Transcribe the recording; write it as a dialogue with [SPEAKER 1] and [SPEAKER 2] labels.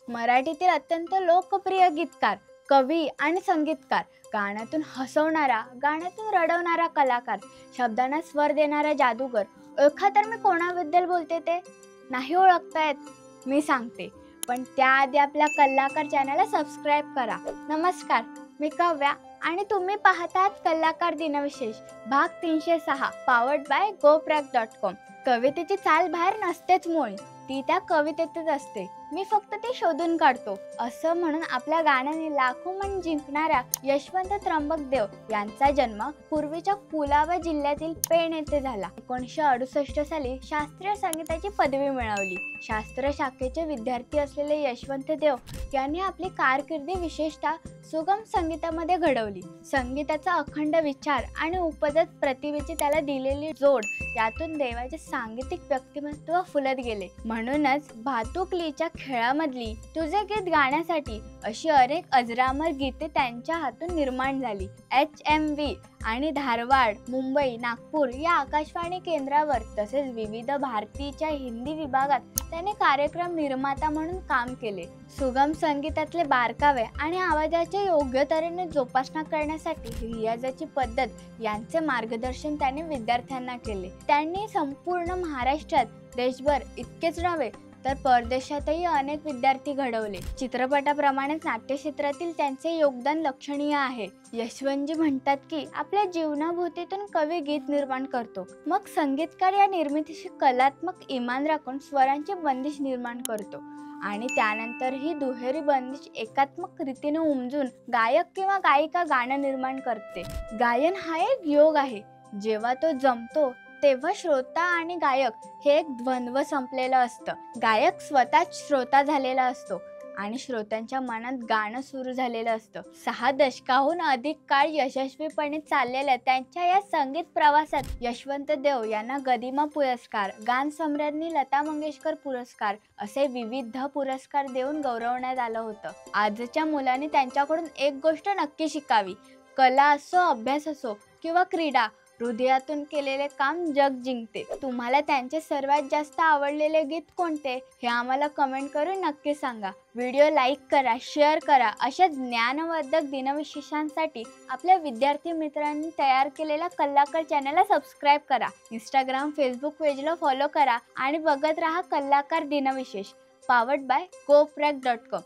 [SPEAKER 1] मराठीतील अत्यंत लोकप्रिय गीतकार, कवी आणि संगीतकार, गाण्यातून हसवणारा, गाण्यातून रडवणारा कलाकार, शब्दांना स्वर देणारा जादूगर. ओळखा तर मी कोणाबद्दल बोलते ते? नाही ओळखतायत? मी सांगते. पण त्याआधी आपल्या कलाकार चॅनलला सबस्क्राईब करा. नमस्कार, मी काव्या आणि तुम्ही पाहतात कलाकार दिनविशेष भाग 306 पॉवर्ड बाय goprag.com. कवितेची चाल बाहेर नसतेच मुळी, ती त्या कवितेतच असते. मी फक्त ते शोधून काढतो, असं म्हणून आपल्या गाण्याने लाखो मन जिंकणाऱ्या यशवंत त्र्यंबकदेव यांचा जन्म पूर्वीच्या कुलाबा जिल्ह्यातील पेण येथे झाला. 1968 साली शास्त्रीय संगीताची पदवी मिळवली. शास्त्र शाखेचे विद्यार्थी असलेले यशवंत देव यांनी आपली कारकिर्दी विशेषतः सुगम संगीतामध्ये घडवली. संगीताचा अखंड विचार आणि उपजत प्रतिभेची त्याला दिलेली जोड यातून देवाचे सांगीतिक व्यक्तिमत्व फुलत गेले. म्हणूनच भातुकलीच्या खेळामधली तुझे गीत गाण्यासाठी अशी अनेक अजरामर गीते त्यांच्या हातून निर्माण झाली. HMV आणि धारवाड, मुंबई, नागपूर या आकाशवाणी केंद्रावर तसेच विविध भारतीच्या हिंदी विभागात त्याने कार्यक्रम निर्माता म्हणून काम केले. सुगम संगीतातले बारकावे आणि आवाजाचे योग्य तऱ्हेने जोपासना करण्यासाठी रियाजाची पद्धत यांचे मार्गदर्शन त्याने विद्यार्थ्यांना केले. त्यांनी संपूर्ण महाराष्ट्रात, देशभर इतकेच नव्हे तर परदेशातही अनेक विद्यार्थी घडवले. चित्रपटाप्रमाणेच नाट्यक्षेत्रातील त्यांचे योगदान लक्षणीय आहे. यशवंतजी म्हणतात की आपल्या जीवनाभूतीतून कवी गीत निर्माण करतो, मग संगीतकार या निर्मितीशी कलात्मक इमान राखून स्वरांची बंदिश निर्माण करतो आणि त्यानंतर ही दुहेरी बंदिश एकात्मक रीतीने उमजून गायक किंवा गायिका गाणं निर्माण करते. गायन हा एक योग आहे. जेव्हा तो जमतो तेव्हा श्रोता आणि गायक हे एक द्वंद्व संपलेलं असतं. गायक स्वतःच श्रोता झालेला असतो आणि श्रोत्यांच्या मनात गाणं सुरू झालेलं असतं. 6 दशकाहून अधिक काळ यशस्वीपणे चाललेल्या त्यांच्या या संगीत प्रवासात यशवंत देव यांना गदिमा पुरस्कार, गान सम्राज्ञी लता मंगेशकर पुरस्कार असे विविध पुरस्कार देऊन गौरवण्यात आलं होतं. आजच्या मुलांनी त्यांच्याकडून एक गोष्ट नक्की शिकावी. कला असो, अभ्यास असो किंवा क्रीडा, हृदयातून केलेले काम जग जिंकते. तुम्हाला त्यांचे सर्वात जास्त आवडलेले गीत कोणते हे आम्हाला कमेंट करून नक्की सांगा. व्हिडिओ लाईक करा, शेअर करा. अशा ज्ञानवर्धक दिनविशेषांसाठी आपल्या विद्यार्थी मित्रांनी तयार केलेल्या कलाकार चॅनलला सबस्क्राईब करा. इंस्टाग्राम, फेसबुक पेजला फॉलो करा आणि बघत राहा कलाकार दिनविशेष पॉवर्ड बाय goprag.com.